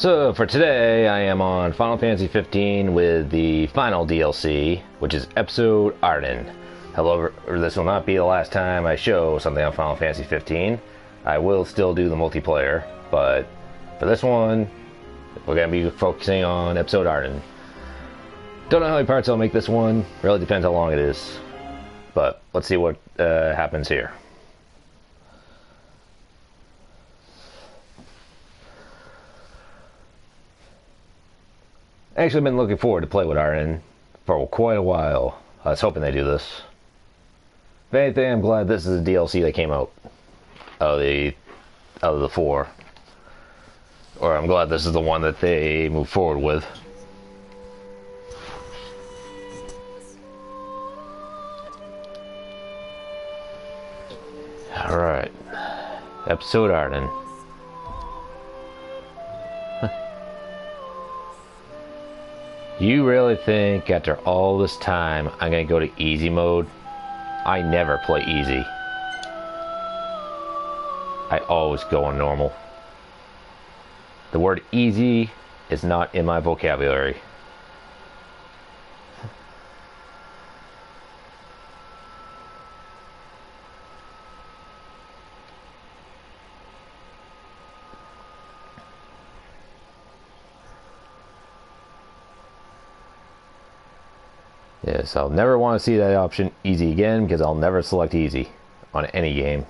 So for today, I am on Final Fantasy 15 with the final DLC, which is episode Ardyn. However, this will not be the last time I show something on Final Fantasy 15. I will still do the multiplayer, but for this one, we're going to be focusing on episode Ardyn. Don't know how many parts I'll make this one, really depends how long it is. But let's see what happens here. Actually, I've been looking forward to play with Ardyn for quite a while. I was hoping they do this. If anything, I'm glad this is a DLC that came out of the four. Or I'm glad this is the one that they move forward with. Alright. Episode Ardyn. You really think after all this time I'm gonna go to easy mode? I never play easy. I always go on normal. The word easy is not in my vocabulary. Yes, I'll never want to see that option easy again because I'll never select easy on any game.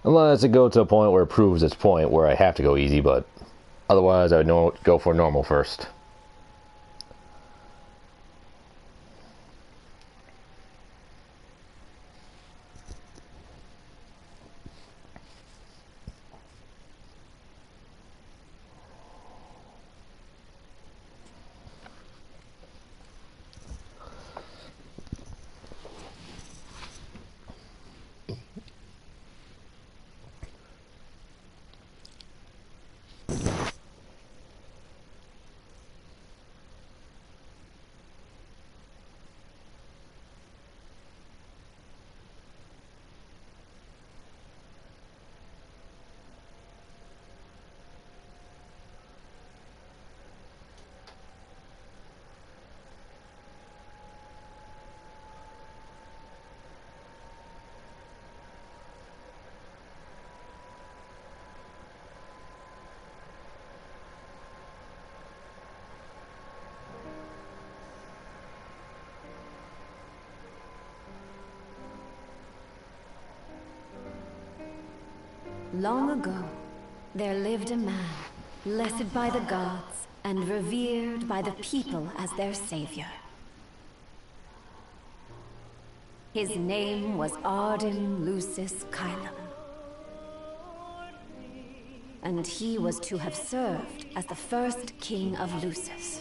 Unless it goes to a point where it proves its point where I have to go easy, but otherwise I would go for normal first. Long ago, there lived a man, blessed by the gods and revered by the people as their savior. His name was Ardyn Lucis Kylum, and he was to have served as the first king of Lucis.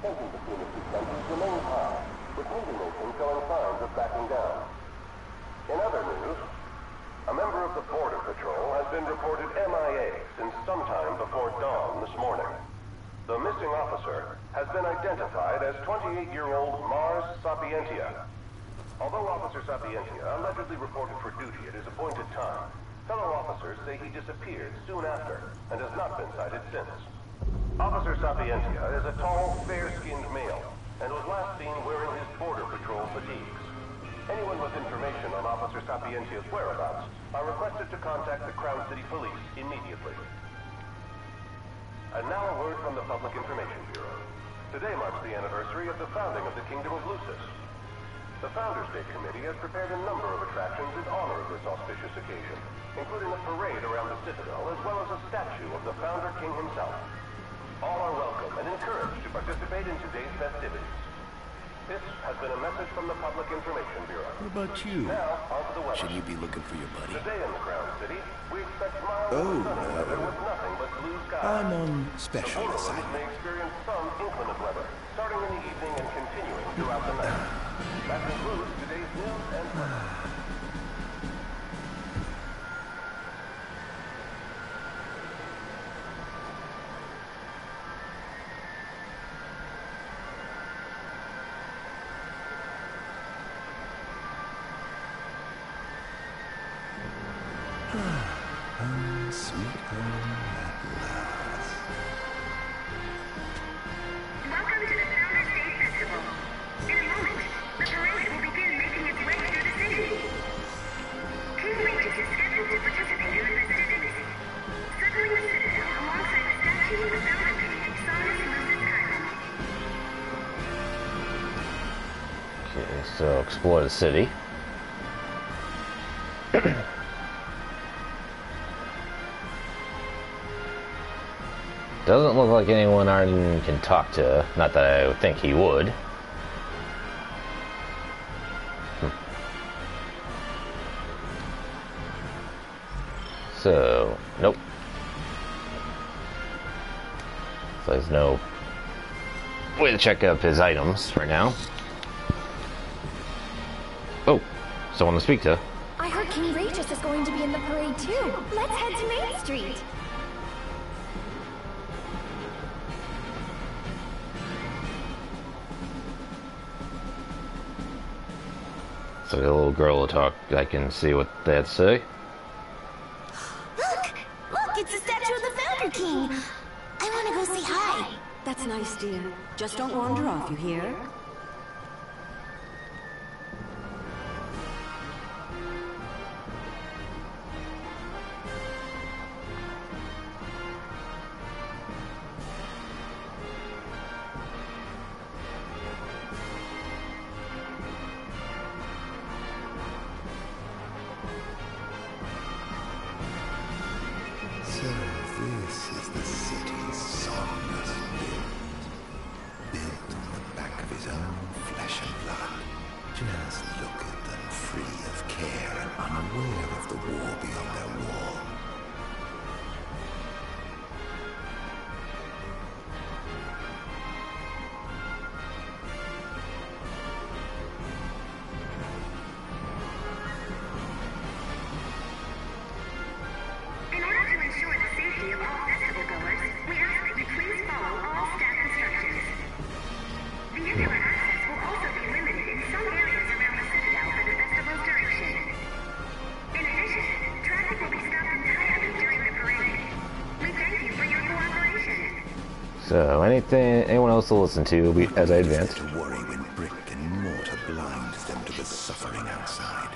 Tensions between the two countries remain high, with neither nation showing signs of backing down. In other news, a member of the Border Patrol has been reported MIA since sometime before dawn this morning. The missing officer has been identified as 28-year-old Mars Sapientia. Although Officer Sapientia allegedly reported for duty at his appointed time, fellow officers say he disappeared soon after and has not been sighted since. Officer Sapientia is a tall, fair-skinned male, and was last seen wearing his Border Patrol fatigues. Anyone with information on Officer Sapientia's whereabouts are requested to contact the Crown City Police immediately. And now a word from the Public Information Bureau. Today marks the anniversary of the founding of the Kingdom of Lucis. The Founders Day Committee has prepared a number of attractions in honor of this auspicious occasion, including a parade around the Citadel as well as a statue of the Founder King himself. All are welcome and encouraged to participate in today's festivities. This has been a message from the Public Information Bureau. What about you? Now, on to the weather. Should you be looking for your buddy? Today in the Crown City, we expect mild and sunny weather with nothing but blue skies. I'm on special The Borderlands assignment. may experience some inclement weather, starting in the evening and continuing throughout the night. That concludes today's news and weather. Sweet home at last. Welcome to the Founders Day Festival. In a moment, the parade will begin making its way through the city. King Regis is scheduled to participate in the festivities, circling the Citadel alongside the statue of the Founder King, Sonus Lucis Chiron. Okay, so explore the city. Doesn't look like anyone Ardyn can talk to. Not that I would think he would. So, nope. So there's no way to check up his items for now. Oh, someone to speak to. I heard King Regis is going to be in the parade too. Let's head to Main Street. So the little girl will talk. I can see what they had to say. Look! Look, it's the statue of the Founder King! I want to go say hi. That's nice, dear. Just don't wander off, you hear? So this is the city's somnus built on the back of his own flesh and blood. Just look at them, free of care and unaware of the war beyond their wall. In order to ensure the safety of all festival goers, we ask that you please follow all staff instructions. Vehicular access will also be limited in some areas around the Citadel for the festival's duration. In addition, traffic will be stopped entirely during the parade. We thank you for your cooperation. So anyone else to listen to as I advance. To worry when brick and mortar blinds them to the suffering outside.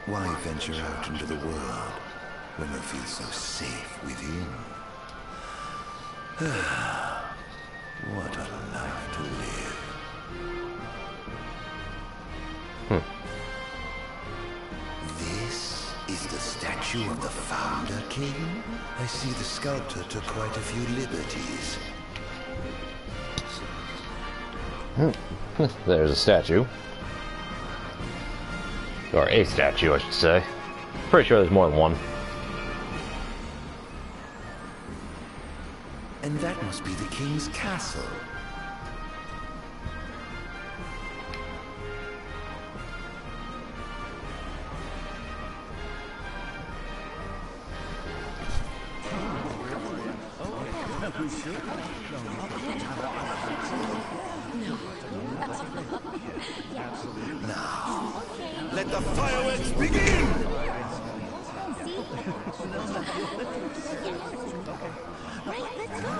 Why venture out into the world when you feel so safe within? What a life to live. This is the statue of the Founder King? I see the sculptor took quite a few liberties. There's a statue. Or a statue, I should say. Pretty sure there's more than one. And that must be the king's castle. Now, let the fireworks begin! Right, let's go.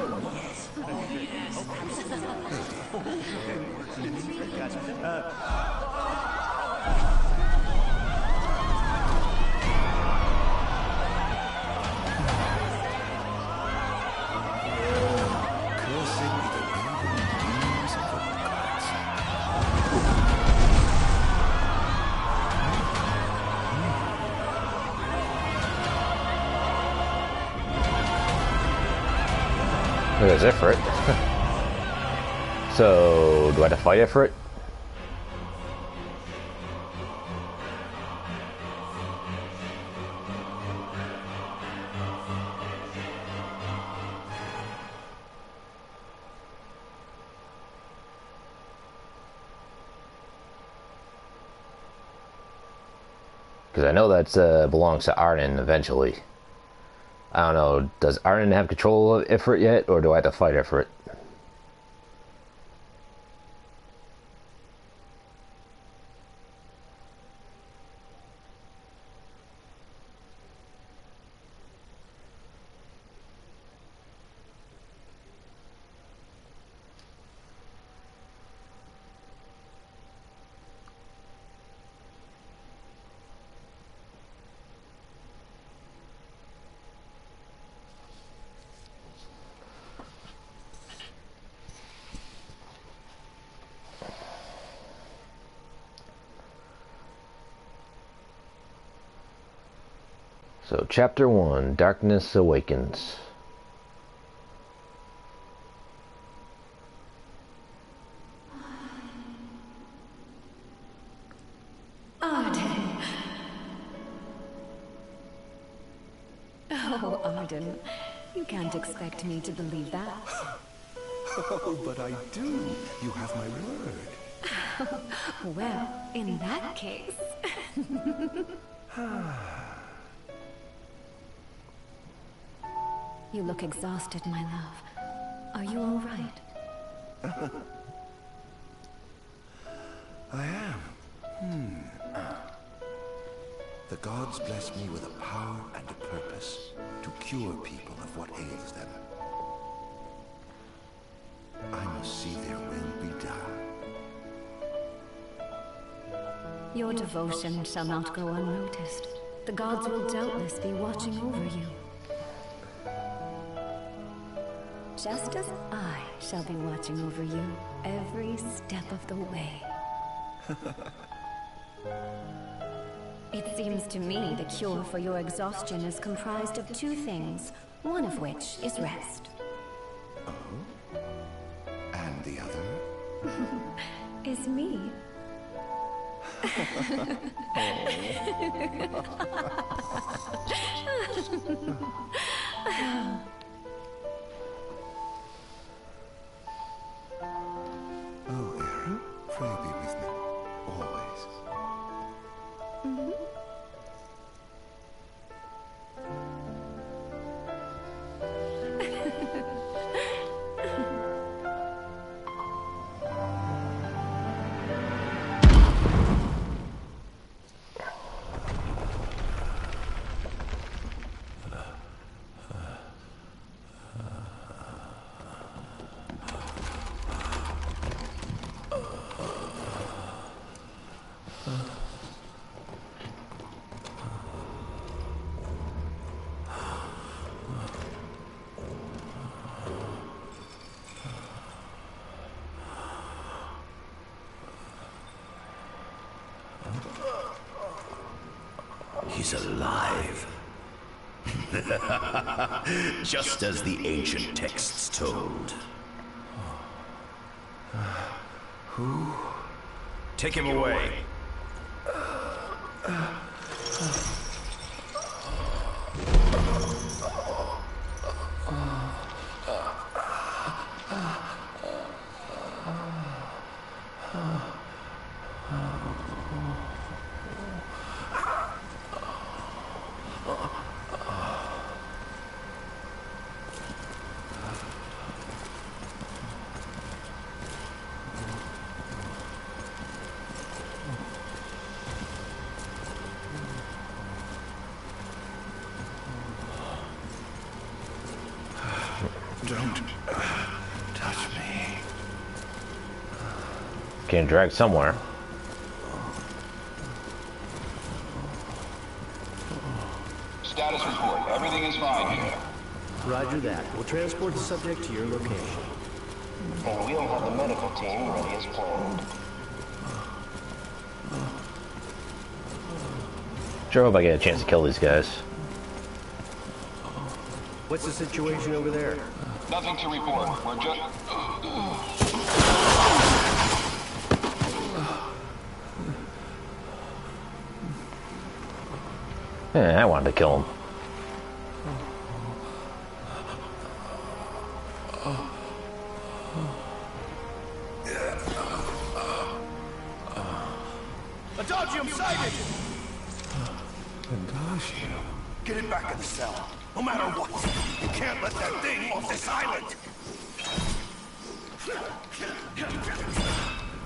Cursed be the raven demons of the gods. There's Ifrit. So, do I have to fight Ifrit? Because I know that belongs to Ardyn eventually. I don't know, does Ardyn have control of Ifrit yet, or do I have to fight Ifrit? So, Chapter 1, Darkness Awakens. Ardyn. Oh, Ardyn. You can't expect me to believe that. Oh, but I do. You have my word. Well, in that case... You look exhausted, my love. Are you all right? I am. The gods bless me with a power and a purpose to cure people of what ails them. I must see their will be done. Your devotion shall not go unnoticed. The gods will doubtless be watching over you. Just as I shall be watching over you every step of the way. It seems to me the cure for your exhaustion is comprised of two things, one of which is rest. Oh? And the other? Is me. Oh, Aaron, pray be with me, always. He's alive. Just as the ancient texts told. Who? Take him away. Don't touch me. Getting dragged somewhere. Status report. Everything is fine here. Roger that. We'll transport the subject to your location. And we'll have the medical team ready as planned. Sure hope I get a chance to kill these guys. What's the situation over there? Nothing to report. We're just... Yeah, I wanted to kill him. Adagium sighted! Adagio? Get it back in the cell. No matter what. You can't let that thing off this island!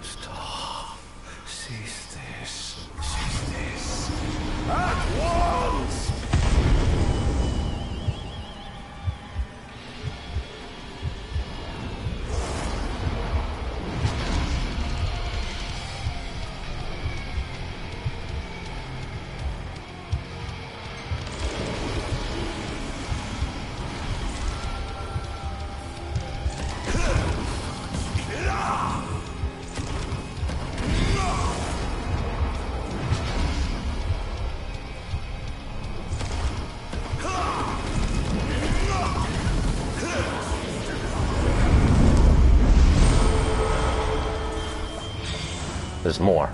Stop. Cease this. Cease this. At once! There's more.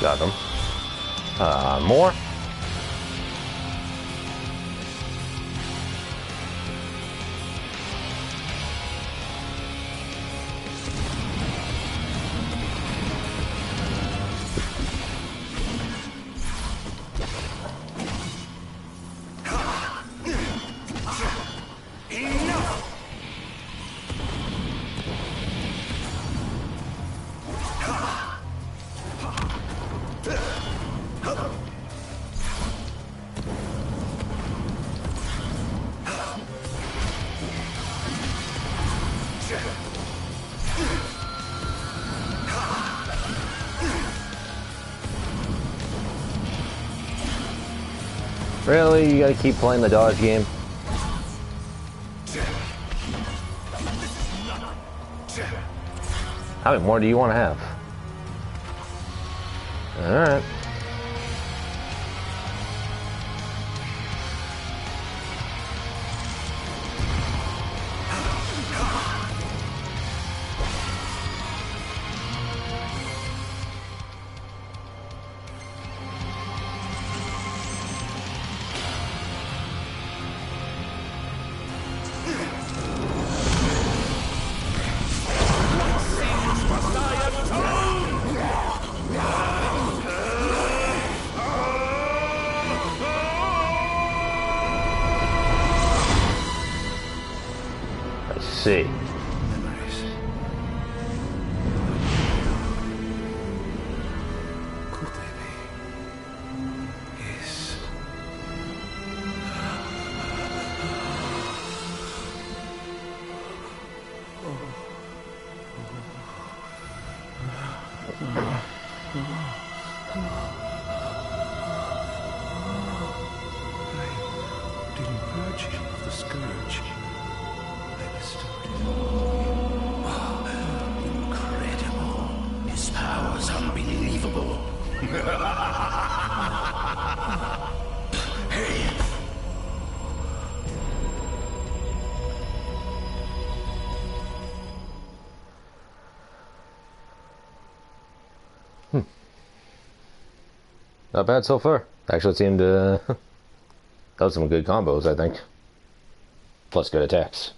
Got them. More? Really? You gotta keep playing the dodge game? How many more do you want to have? Alright. See. Memories. Could they be? Yes. I didn't purge him of the scourge. Incredible. His power's unbelievable. Hey! Not bad so far. Actually seemed to... that was some good combos, I think. Plus good attacks.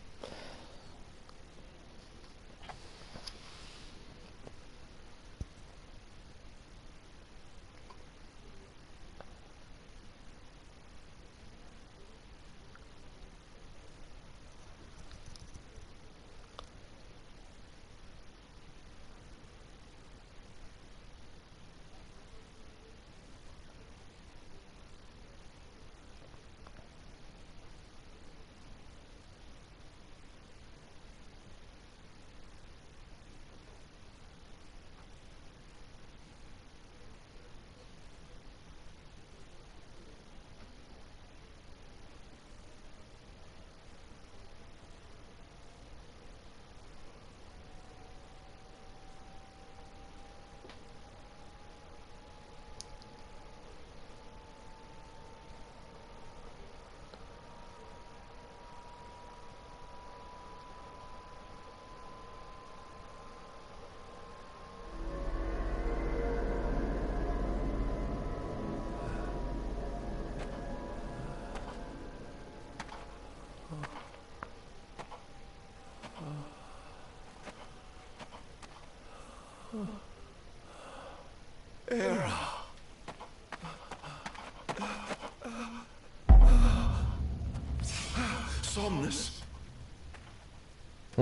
Somnus.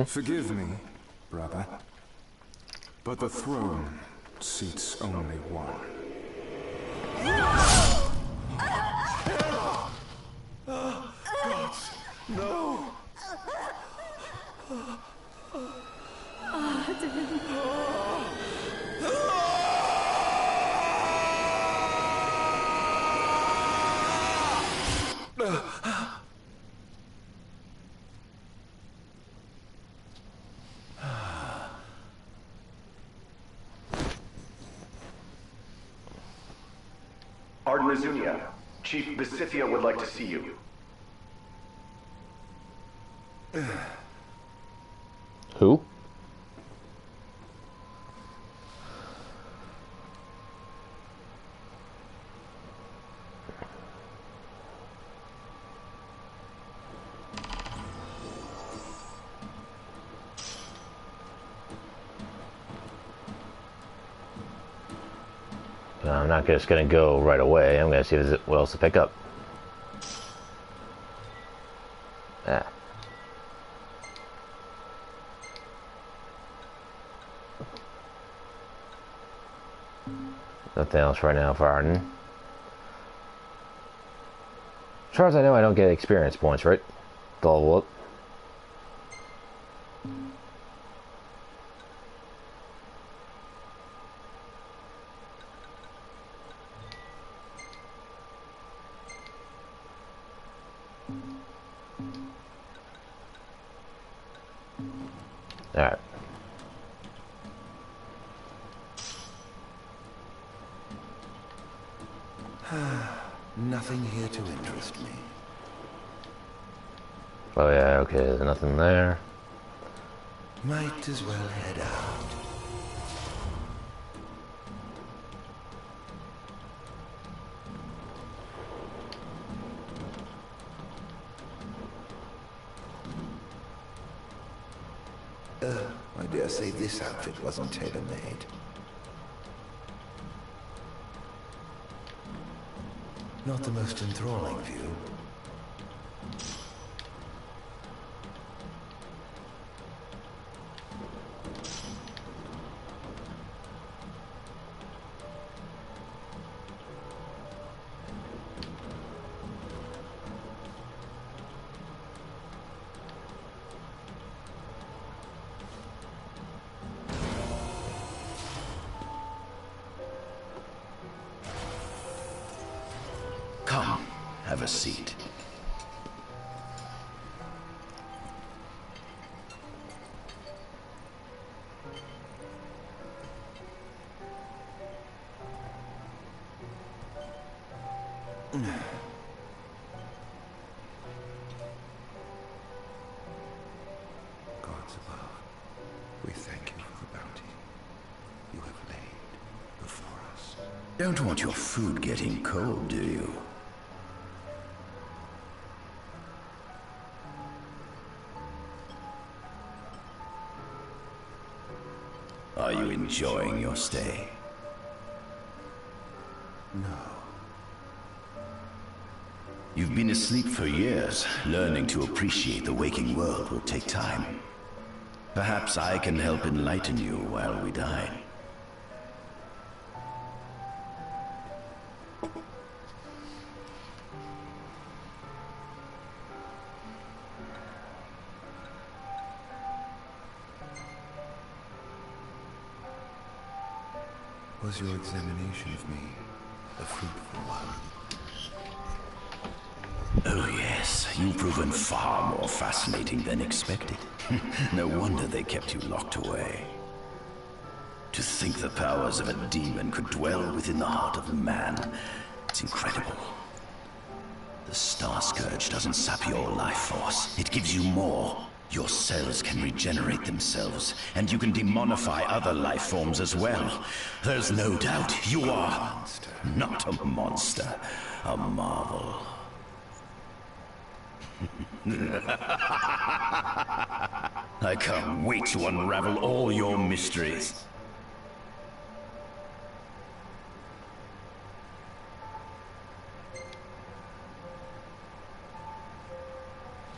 Forgive me, brother, but the throne seats only one. Gods, no! Ardyn, Chief Basithia would like to see you. Who? I'm not just gonna go right away. I'm gonna see what else to pick up. Ah. Nothing else right now for Ardyn. As far as I know, I don't get experience points, right? To level up. Alright. Nothing here to interest me. Oh yeah, okay, there's nothing there. Might as well head out. I dare say this outfit wasn't tailor-made. Not the most enthralling view. Come, have a seat. Gods above, we thank you for the bounty you have laid before us. Don't want your food getting cold, do you? Are you enjoying your stay? No. You've been asleep for years. Learning to appreciate the waking world will take time. Perhaps I can help enlighten you while we dine. Was your examination of me a fruitful one? Oh yes, you've proven far more fascinating than expected. No wonder they kept you locked away. To think the powers of a demon could dwell within the heart of a man, it's incredible. The Star Scourge doesn't sap your life force, it gives you more. Your cells can regenerate themselves, and you can demonify other life forms as well. There's no doubt you are not a monster, a marvel. I can't wait to unravel all your mysteries.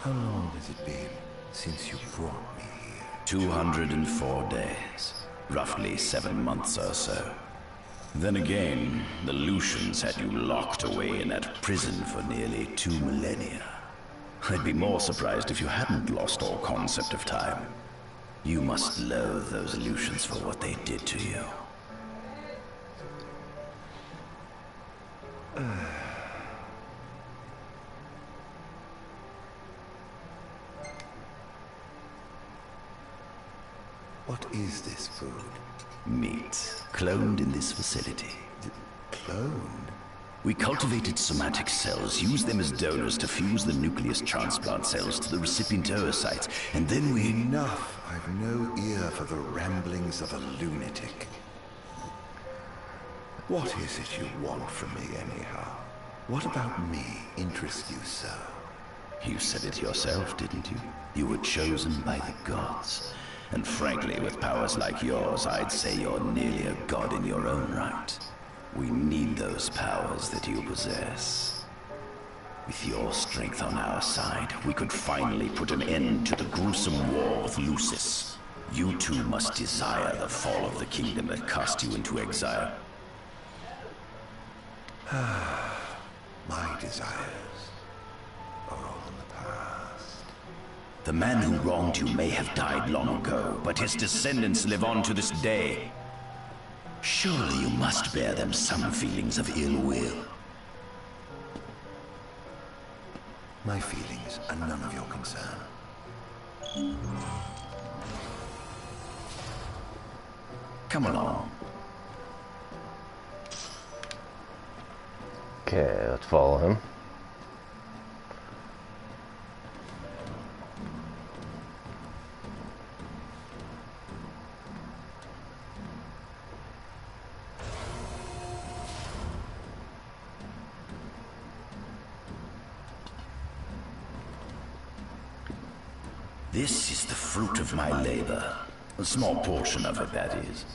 How long has it been since you brought me here? 204 days. Roughly 7 months or so. Then again, the Lucians had you locked away in that prison for nearly 2 millennia. I'd be more surprised if you hadn't lost all concept of time. You must loathe those Lucians for what they did to you. What is this food? Meat, cloned in this facility. Cloned? We cultivated somatic cells, used them as donors to fuse the nucleus transplant cells to the recipient oocytes, and then we... Enough! I've no ear for the ramblings of a lunatic. What is it you want from me, anyhow? What about me interests you so? You said it yourself, didn't you? You were chosen by the gods. And frankly, with powers like yours, I'd say you're nearly a god in your own right. We need those powers that you possess. With your strength on our side, we could finally put an end to the gruesome war with Lucis. You too must desire the fall of the kingdom that cast you into exile. My desires are all in the past. The man who wronged you may have died long ago, but his descendants live on to this day. Surely you must bear them some feelings of ill will. My feelings are none of your concern. Come along. Okay, let's follow him. This is the fruit of my labor. A small portion of it, that is.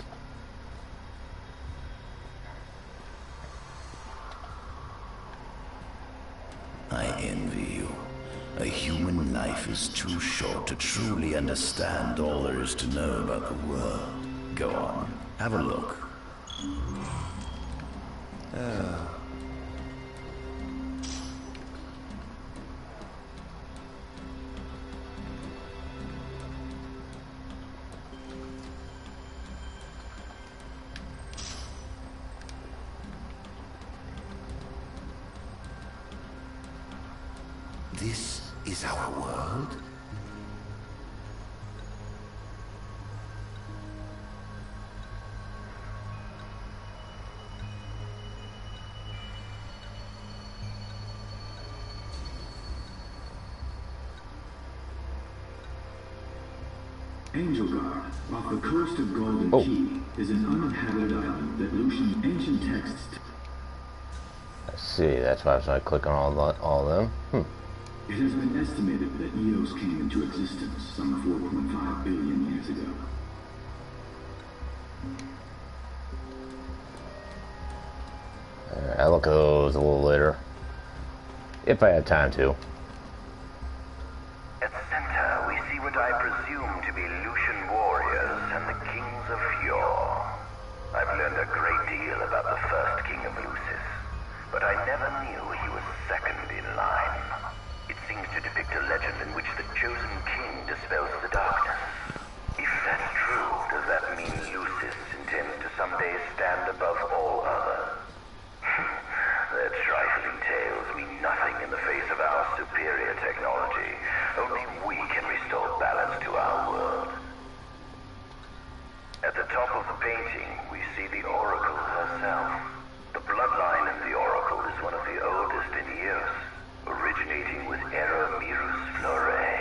I envy you. A human life is too short to truly understand all there is to know about the world. Go on, have a look. This is our world? Angel Guard, off the coast of Golden Key, is an uninhabited island that Lucian ancient texts... I see, that's why I was like clicking on all of them. It has been estimated that Eos came into existence some 4.5 billion years ago. I'll look at those a little later. If I had time to. At the center, we see what I presume to be Lucian warriors and the kings of yore. I've learned a great deal about the first king of Lucis, but I never knew he was second in line. It seems to depict a legend in which the chosen king dispels the darkness. If that's true, does that mean Lucis intends to someday stand above all others? Their trifling tales mean nothing in the face of our superior technology. Only we can restore balance to our world. At the top of the painting, we see the Oracle herself. The bloodline of the Oracle is one of the oldest in Eos, originating with Eromirus Flore.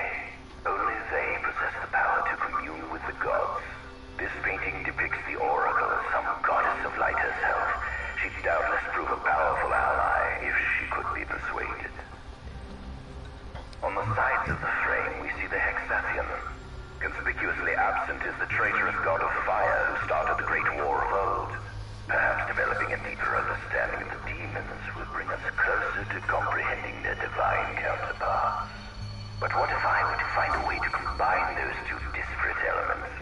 Only they possess the power to commune with the gods. This painting depicts the Oracle as some goddess of light herself. She'd doubtless prove a powerful ally if she could be persuaded. On the sides of the frame, we see the Hexathion. Conspicuously absent is the traitorous god of fire who started the Great War of old. Perhaps developing a deeper understanding of the demons will bring us closer to comprehending their divine counterparts. But what if I were to find a way to combine those two disparate elements?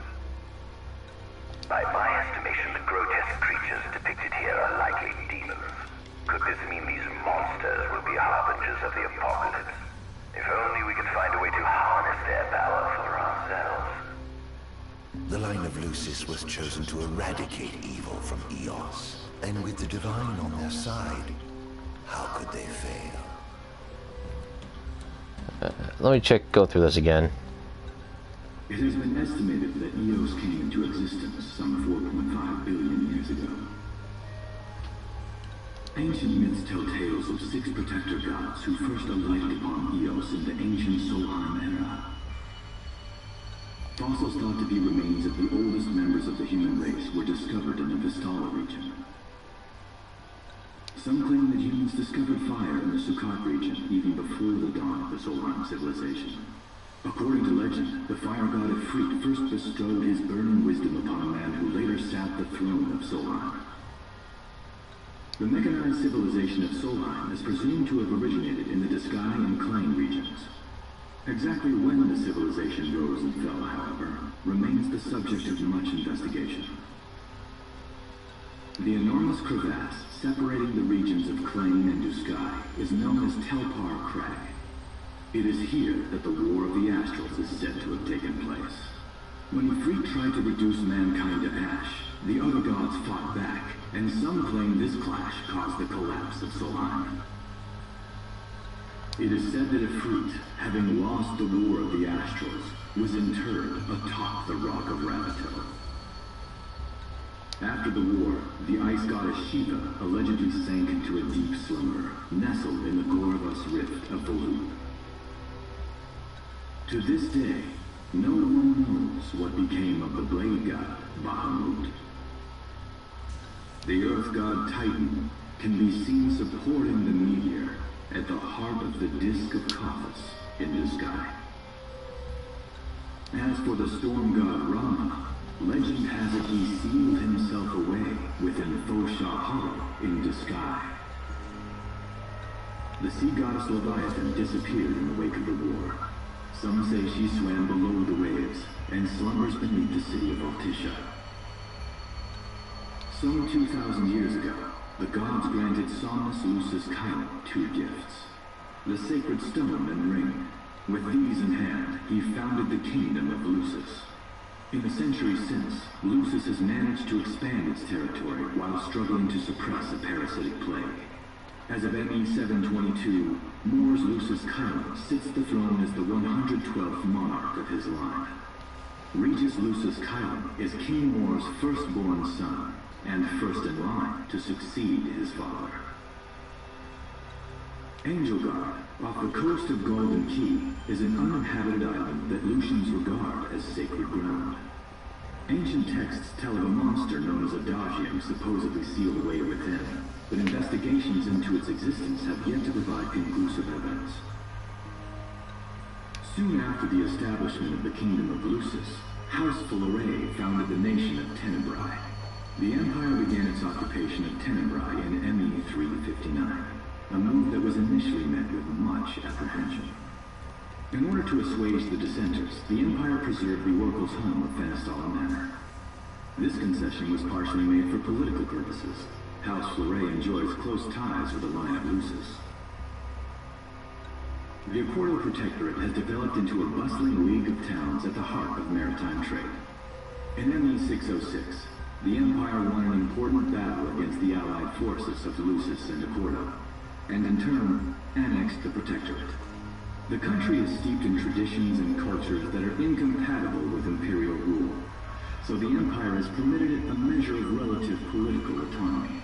By my estimation, the grotesque creatures depicted here are likely demons. Could this mean these monsters will be harbingers of the apocalypse? If only we could find a way to harness their power for ourselves. The line of Lucis was chosen to eradicate evil from Eos. And with the Divine on their side, how could they fail? Let me go through this again. It has been estimated that Eos came into existence some 4.5 billion years ago. Ancient myths tell tales of 6 protector gods who first alighted upon Eos in the ancient Solheim era. Fossils thought to be remains of the oldest members of the human race were discovered in the Vistala region. Some claim that humans discovered fire in the Sukkot region even before the dawn of the Solheim civilization. According to legend, the fire god Ifrit first bestowed his burning wisdom upon a man who later sat the throne of Solheim. The mechanized civilization of Solheim is presumed to have originated in the Disgaea and Klein regions. Exactly when the civilization rose and fell, however, remains the subject of much investigation. The enormous crevasse separating the regions of Klein and Disgaea is known as Telpar Crag. It is here that the War of the Astrals is said to have taken place. When Ifrit tried to reduce mankind to ash, the other gods fought back, and some claim this clash caused the collapse of Solheim. It is said that Ifrit, having lost the War of the Astrals, was interred atop the Rock of Ravatel. After the war, the ice goddess Shiva allegedly sank into a deep slumber, nestled in the Goravas rift of the loop. To this day, no one knows what became of the blade god, Bahamut. The earth god Titan can be seen supporting the meteor at the heart of the disk of Kaphos in the sky. As for the storm god Rama, legend has it he sealed himself away within Fosha Hollow in the sky. The sea goddess Leviathan disappeared in the wake of the war. Some say she swam below the waves and slumbers beneath the city of Altisha. Some 2,000 years ago, the gods granted Somnus Lucis Chiron 2 gifts: the sacred stone and ring. With these in hand, he founded the kingdom of Lucis. In the centuries since, Lucis has managed to expand its territory while struggling to suppress a parasitic plague. As of ME 722, Mor's Lucis Chiron sits the throne as the 112th monarch of his line. Regis Lucis Chiron is King Mor's firstborn son, and first in line to succeed his father. Angelgard, off the coast of Golden Key, is an uninhabited island that Lucians regard as sacred ground. Ancient texts tell of a monster known as Adagium supposedly sealed away within, but investigations into its existence have yet to provide conclusive evidence. Soon after the establishment of the Kingdom of Lucis, House Fullerey founded the nation of Tenebrae. The Empire began its occupation of Tenebrae in ME 359, a move that was initially met with much apprehension. In order to assuage the dissenters, the Empire preserved the Oracle's home of Fenestala Manor. This concession was partially made for political purposes. House Fleury enjoys close ties with the line of Lucis. The Accordo Protectorate has developed into a bustling league of towns at the heart of maritime trade. In ME 606, the Empire won an important battle against the allied forces of Lucis and Accordo, and in turn, annexed the Protectorate. The country is steeped in traditions and cultures that are incompatible with imperial rule, so the Empire has permitted it a measure of relative political autonomy.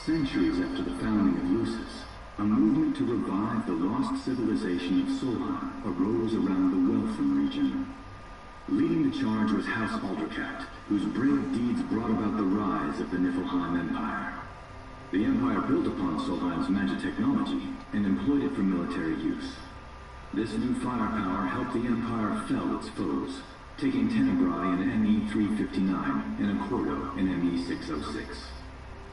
Centuries after the founding of Lucis, a movement to revive the lost civilization of Solheim arose around the Welfram region. Leading the charge was House Aldercat, whose brave deeds brought about the rise of the Niflheim Empire. The Empire built upon Solheim's magic technology and employed it for military use. This new firepower helped the Empire fell its foes, taking Tenebrae in ME 359 and Accordo in ME 606.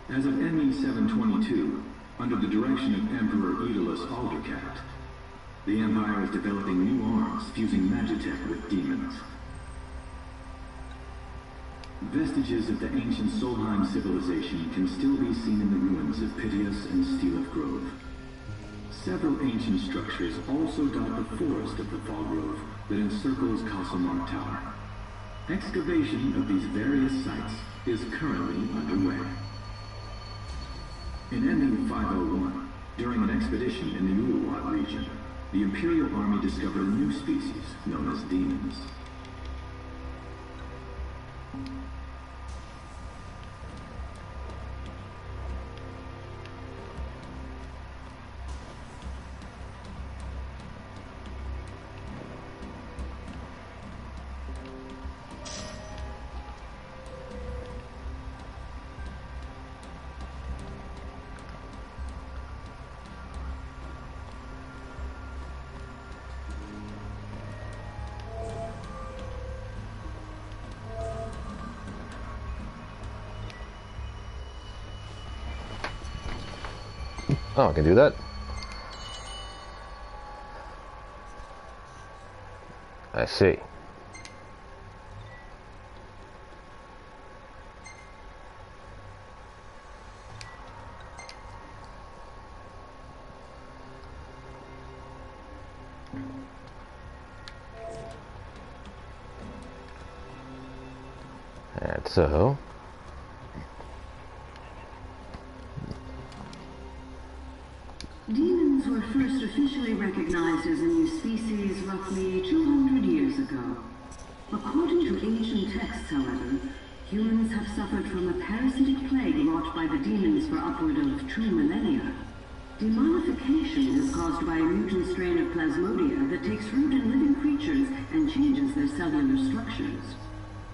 As of ME 722, under the direction of Emperor Aedalus Aldercat, The Empire is developing new arms, fusing magitech with demons. Vestiges of the ancient Solheim civilization can still be seen in the ruins of Piteous and Steeleth Grove. Several ancient structures also dot the forest of the Fall Grove that encircles Castlemark Tower. Excavation of these various sites is currently underway. In MU-501, during an expedition in the Ulawat region, the Imperial Army discovered a new species known as demons. Oh, I can do that. I see. And so demons were first officially recognized as a new species roughly 200 years ago. According to ancient texts, however, humans have suffered from a parasitic plague wrought by the demons for upward of 2 millennia. Demonification is caused by a mutant strain of plasmodia that takes root in living creatures and changes their cellular structures.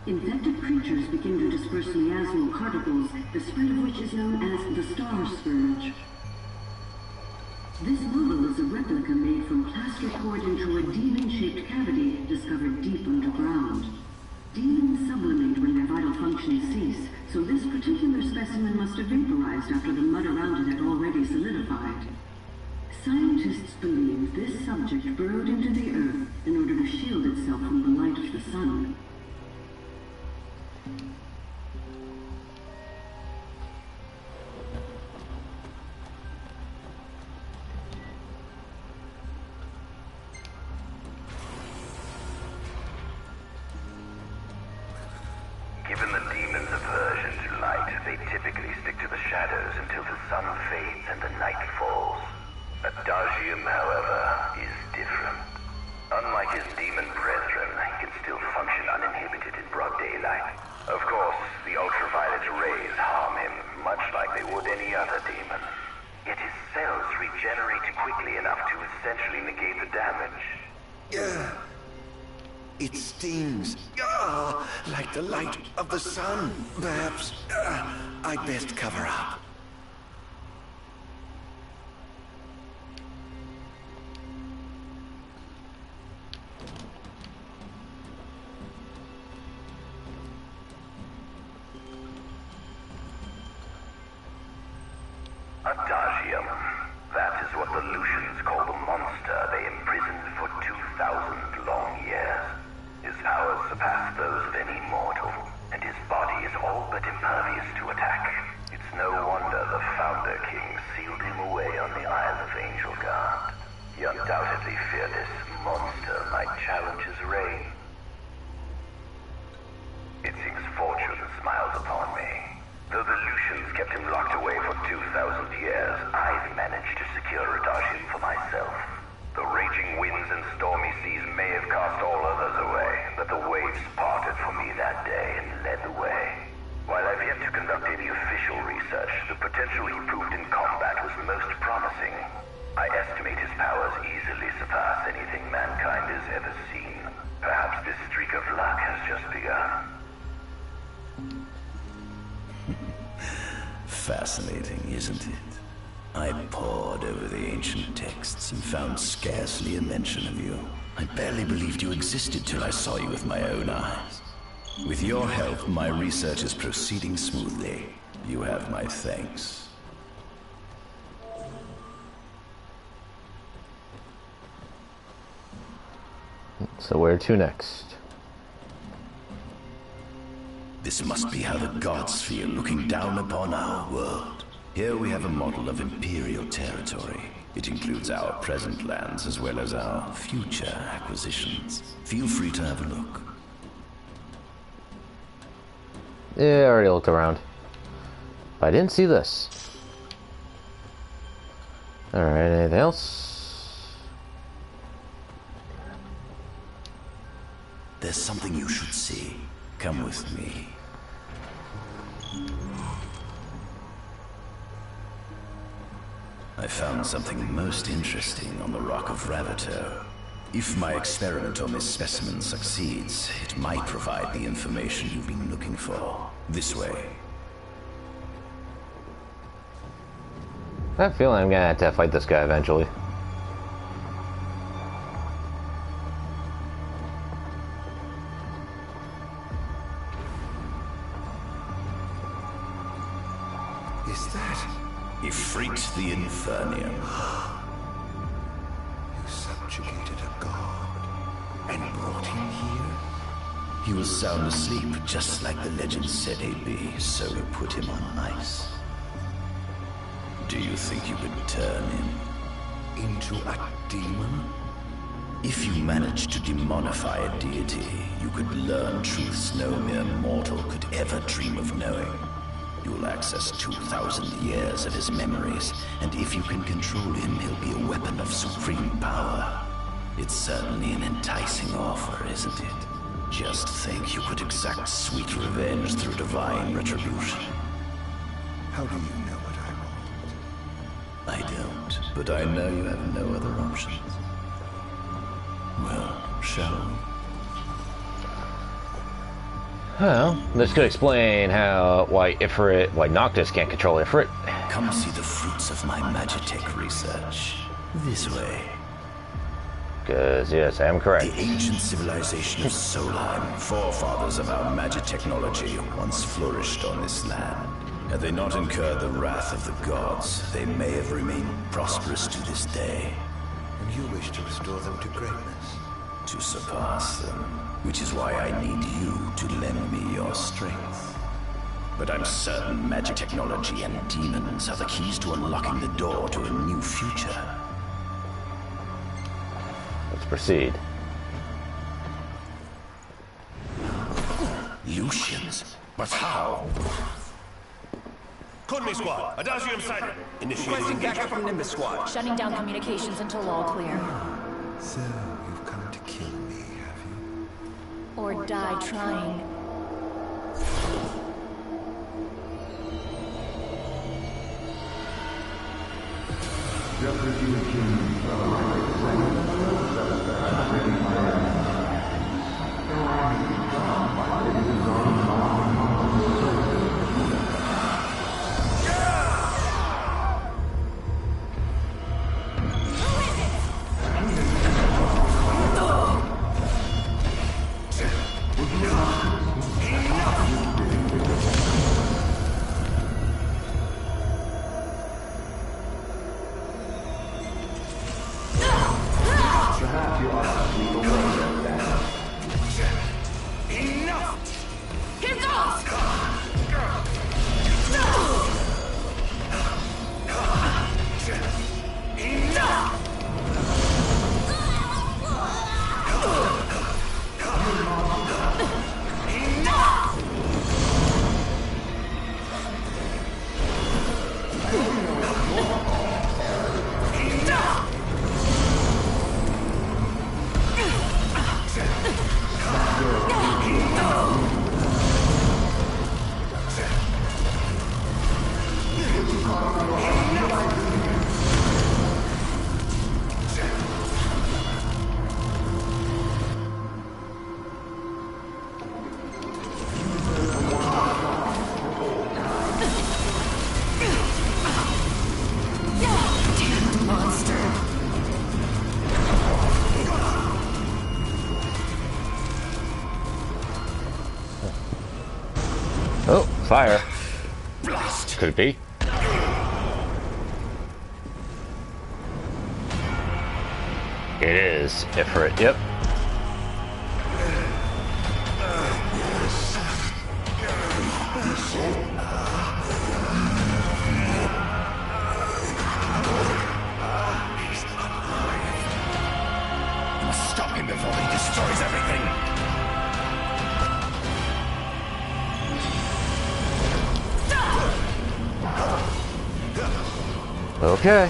Infected creatures begin to disperse miasmal particles, the spread of which is known as the Star Scourge. This model is a replica made from plaster poured into a demon-shaped cavity discovered deep underground. Demons sublimate when their vital functions cease, so this particular specimen must have vaporized after the mud around it had already solidified. Scientists believe this subject burrowed into the earth in order to shield itself from the light of the sun. Given the demon's aversion to light, they typically stick to the shadows until the sun fades and the night falls. Adagium, however, is different. Unlike his demon brethren, he can still function uninhibited in broad daylight. Of course, the ultraviolet rays harm him, much like they would any other demon. Yet his cells regenerate quickly enough to essentially negate the damage. It stings. Like the light of the sun. Perhaps I'd best cover up. Adagium. That is what the Lucians call the monster they imprisoned for 2,000 long years. His powers surpass those of any mortal, and his body is all but impervious to attack. It's no wonder the Founder King sealed him away on the Isle of Angel Guard. He undoubtedly feared this monster might challenge his reign. It seems fortune smiles upon me. Though the Lucians kept him locked away for 2,000 years, I've managed to secure Adagium for myself. The raging winds and stormy seas may have cast all others away, but the waves parted for me that day and led the way. While I've yet to conduct any official research, the potential he proved in combat was most promising. I estimate his powers easily surpass anything mankind has ever seen. Perhaps this streak of luck has just begun. Fascinating, isn't it? I pored over the ancient texts and found scarcely a mention of you. I barely believed you existed till I saw you with my own eyes. With your help, my research is proceeding smoothly. You have my thanks. So where to next? This must be how the gods feel looking down upon our world. Here we have a model of Imperial territory. It includes our present lands as well as our future acquisitions. Feel free to have a look. Yeah, I already looked around. But I didn't see this. Alright, anything else? There's something you should see. Come with me. I found something most interesting on the Rock of Ravito. If my experiment on this specimen succeeds, it might provide the information you've been looking for. This way. I have a feeling I'm gonna have to fight this guy eventually. Is that? Ifrit the Infernium. You subjugated a god and brought him here? He was sound asleep, just like the legend said he'd be, so we put him on ice. Do you think you could turn him into a demon? If you managed to demonify a deity, you could learn truths no mere mortal could ever dream of knowing. You'll access 2,000 years of his memories, and if you can control him, he'll be a weapon of supreme power. It's certainly an enticing offer, isn't it? Just think you could exact sweet revenge through divine retribution. How do you know what I want? I don't, but I know you have no other options. Well, shall we? Well, this could explain why Noctis can't control Ifrit. Come see the fruits of my Magitech research. This way. Because, yes, I am correct. The ancient civilization of Solheim, forefathers of our Magitechnology, once flourished on this land. Had they not incurred the wrath of the gods, they may have remained prosperous to this day. And you wish to restore them to greatness? To surpass them. Which is why I need you to lend me your strength. But I'm certain Magitechnology and demons are the keys to unlocking the door to a new future. Let's proceed. Lucians? But how? Courtney Squad, Adagium sighted. Requesting backup from Nimbus Squad. Shutting down communications until all clear. So, you've come to kill me, have you? Or die trying. Just as you accused Oh, fire. Could it be? It is Ifrit, yep. Okay.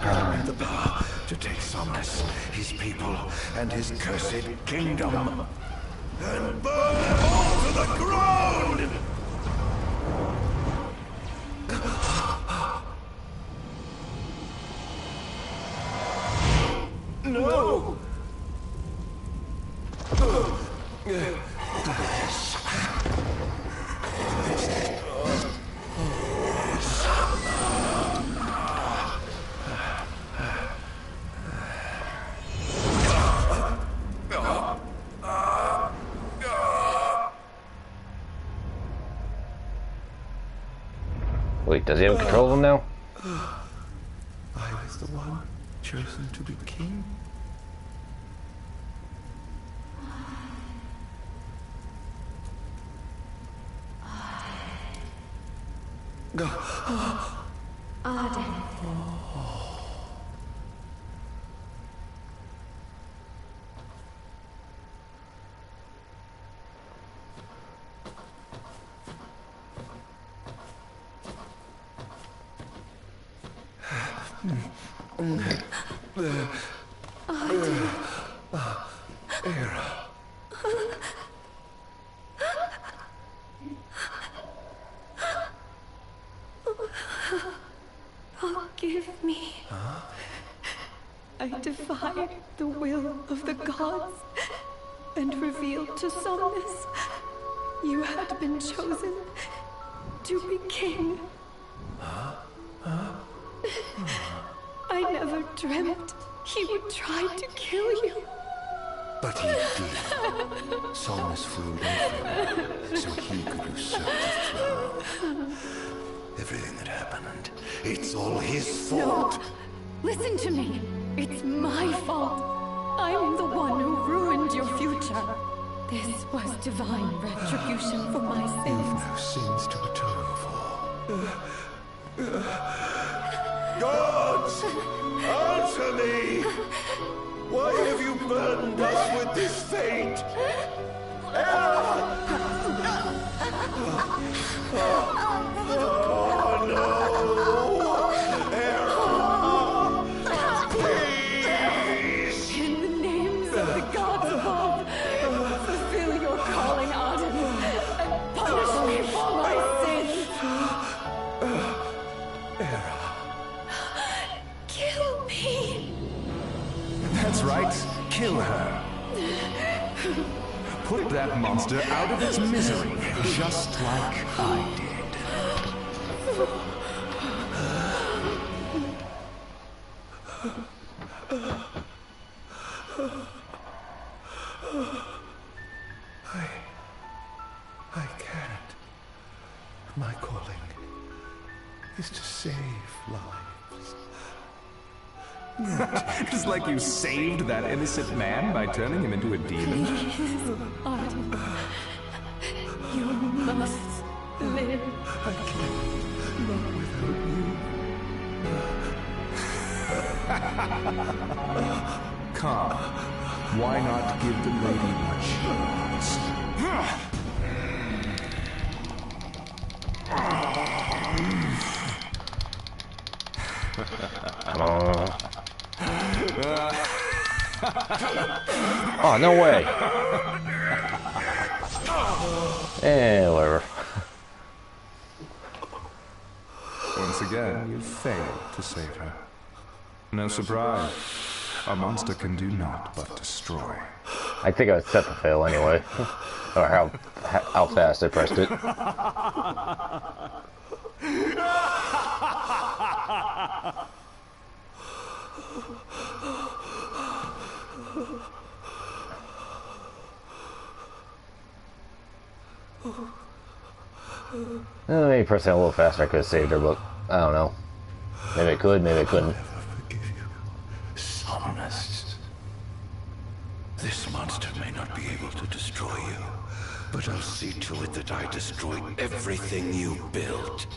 Grant me the power to take Somnus, his people, and his cursed kingdom, and burn them all to the ground! No! Wait, does he have control of him now? I was the one chosen to be king. Ardyn. Forgive me. I defied the will of the gods and revealed to Somnus you had been chosen to be king. I never dreamt he would try to kill you. But he did. Somnus fooled everyone, so he could usurp the throne. Everything that happened, it's all his fault. No. Listen to me. It's my fault. I'm the one who ruined your future. This was divine retribution for my sins. You've no sins to atone for. Gods! Answer me! Why have you burdened us with this fate? Oh no! Please! In the names of the gods above, fulfill your calling, Ardyn, and punish me for my sins. Kill me. That's right. Kill her. Put that monster out of its misery, just like I did. I can't. My calling is to save lives. Just like you saved that innocent man by turning him into a demon. Please, Ardyn. You must live. I can't. Not without you. Come. Why not give the lady a chance? Come on. Oh, no way. Whatever. Once again, you failed to save her. No surprise. A monster can do naught but destroy. I think I was set to fail anyway. Or how fast I pressed it. Maybe pressing a little faster I could have saved her, but I don't know. Maybe I could, maybe I couldn't. Somnus. This monster may not be able to destroy you, but I'll see to it that I destroy everything you built.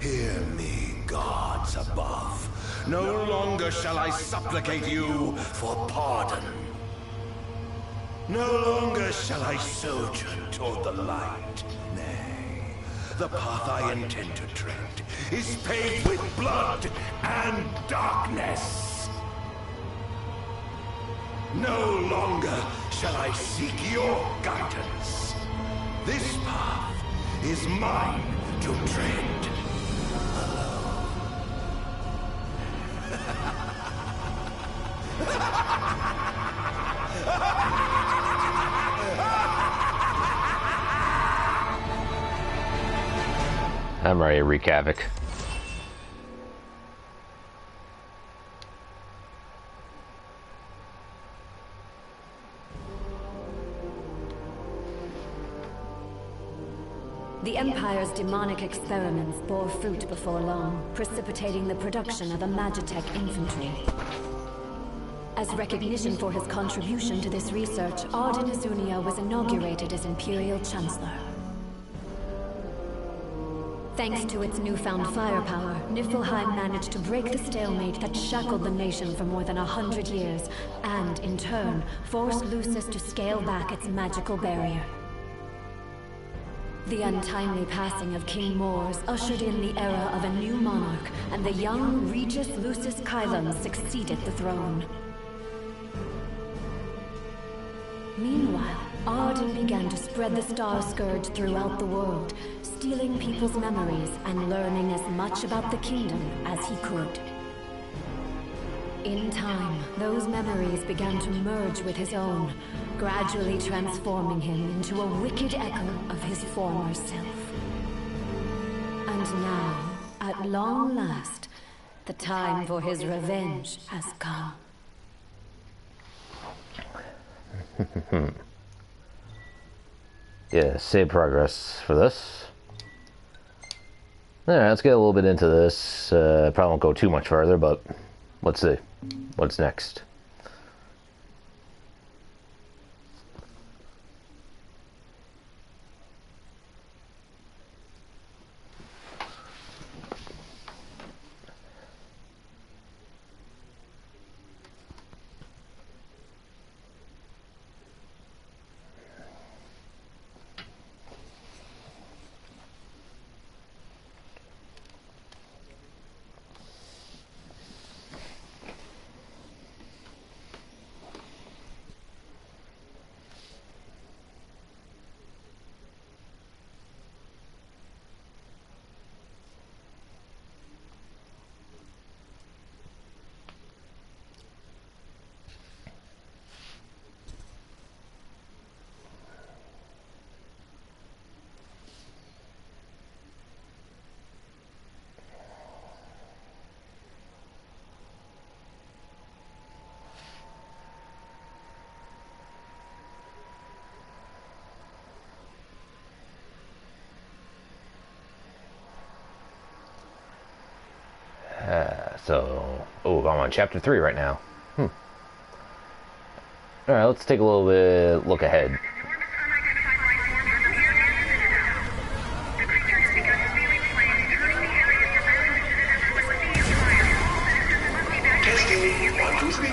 Hear me, gods above. No longer shall I supplicate you for pardon. No longer shall I sojourn toward the light. Nay, the path I intend to tread is paved with blood and darkness. No longer shall I seek your guidance. This path is mine to tread alone. I'm ready to wreak havoc. The Empire's demonic experiments bore fruit before long, precipitating the production of a Magitech infantry. As recognition for his contribution to this research, Ardyn Izunia was inaugurated as Imperial Chancellor. Thanks to its newfound firepower, Niflheim managed to break the stalemate that shackled the nation for more than 100 years, and, in turn, forced Lucis to scale back its magical barrier. The untimely passing of King Mors ushered in the era of a new monarch, and the young Regis Lucis Kylum succeeded the throne. Meanwhile, Ardyn began to spread the Star Scourge throughout the world, stealing people's memories and learning as much about the kingdom as he could. In time, those memories began to merge with his own, gradually transforming him into a wicked echo of his former self. And now, at long last, the time for his revenge has come. Yeah, save progress for this. Alright, let's get a little bit into this. Probably won't go too much further, but let's see. What's next? I'm on chapter 3 right now. Alright, let's take a little bit look ahead. Testing, 1, 2, 3.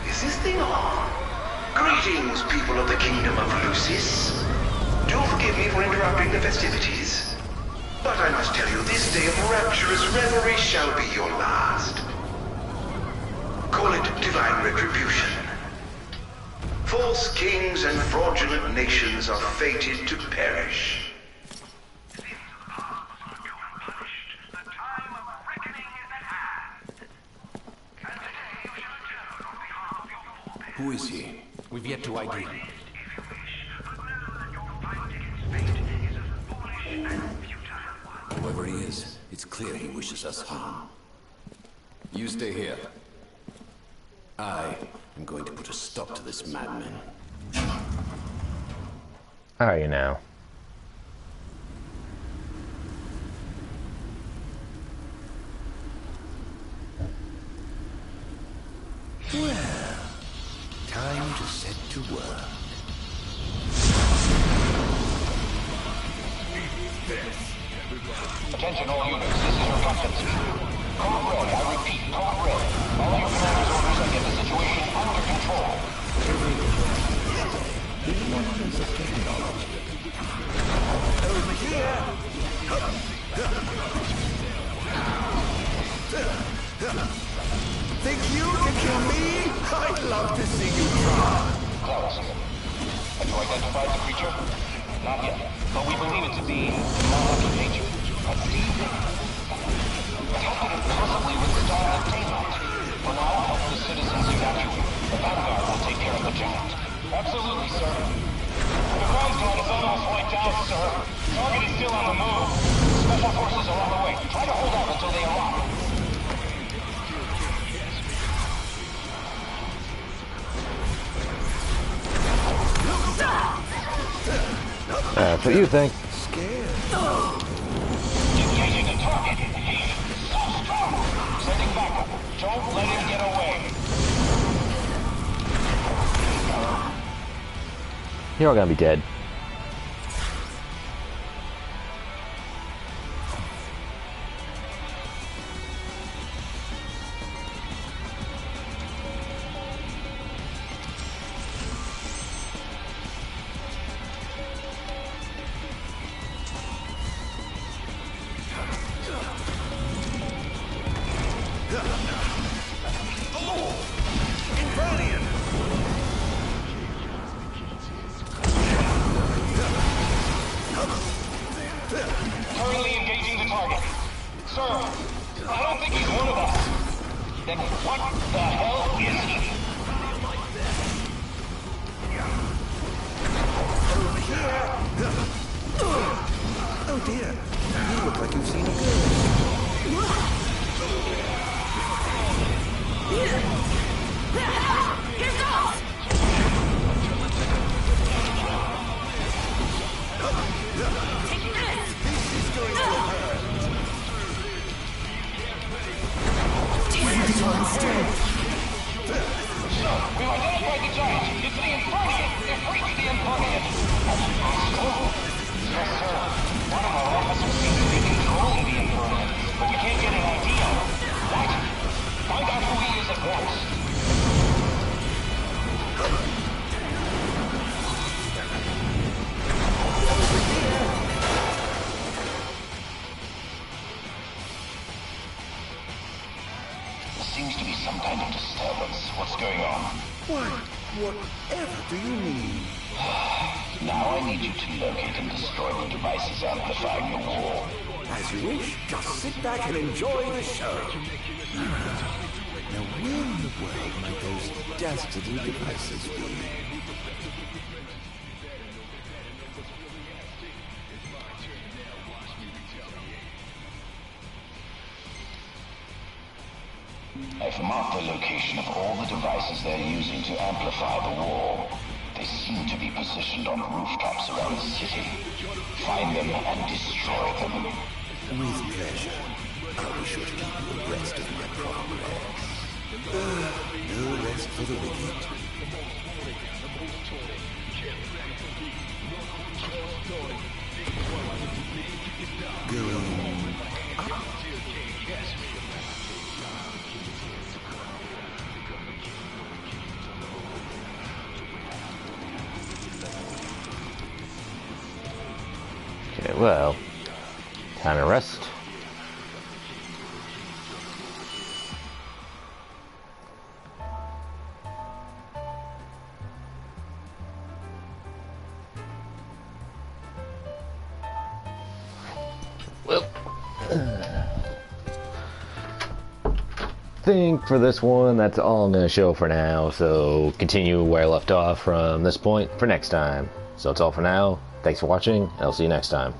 Is this thing on? Greetings, people of the Kingdom of Lucis. Do forgive me for interrupting the festivities, but I must tell you, this day of rapturous revelry shall be your last. Call it divine retribution. False kings and fraudulent nations are fated to perish. Who is he? We've yet to ID him. wherever he is, it's clear he wishes us harm. You stay here. I am going to put a stop to this madman. How are you now? Well, time to set to work. Attention all units, this is your captain speaking. Code red, I repeat, code red. Follow your commander's orders and get the situation under control. Over here! Think you can kill me? I'd love to see you try. Clarence, have you identified the creature? Not yet, but we believe it to be demonic in nature. A demon. But how could it possibly withstand the daylight? For now, help the citizens evacuate. The vanguard will take care of the giant. Absolutely, sir. The ground guard is almost wiped out, sir. Target is still on the move. Special forces are on the way. Try to hold out until they arrive. That's what you think. Scared. Engaging the target. He's so strong. Sending backup. Don't let him get away. You're all gonna be dead. Currently engaging the target. Sir, I don't think he's one of us. Then what the hell is he? Over here! Oh dear, you look like you've seen a ghost. Here goes! Take this! This is going to hurt. This monster! Sir, we've identified the giant. It's the Infernian. It reached the Infernian. Yes, sir. One of our officers seems to be controlling the Infernian, but we can't get an idea. What? Find out who he is at once. There seems to be some kind of disturbance. What's going on? Whatever do you mean? Now I need you to locate and destroy the devices amplifying the wall. As you wish, just sit back and enjoy the show. Now where in the world might those dastardly devices be? I've marked the location of all the devices they're using to amplify the wall. They seem to be positioned on rooftops around the city. Find them and destroy them. With pleasure. I'll be sure to keep you abreast of my progress. No rest for the wicked. Going up. Okay, well, time to rest. Well, I think for this one, that's all I'm going to show for now. So continue where I left off from this point for next time. So that's all for now. Thanks for watching, and I'll see you next time.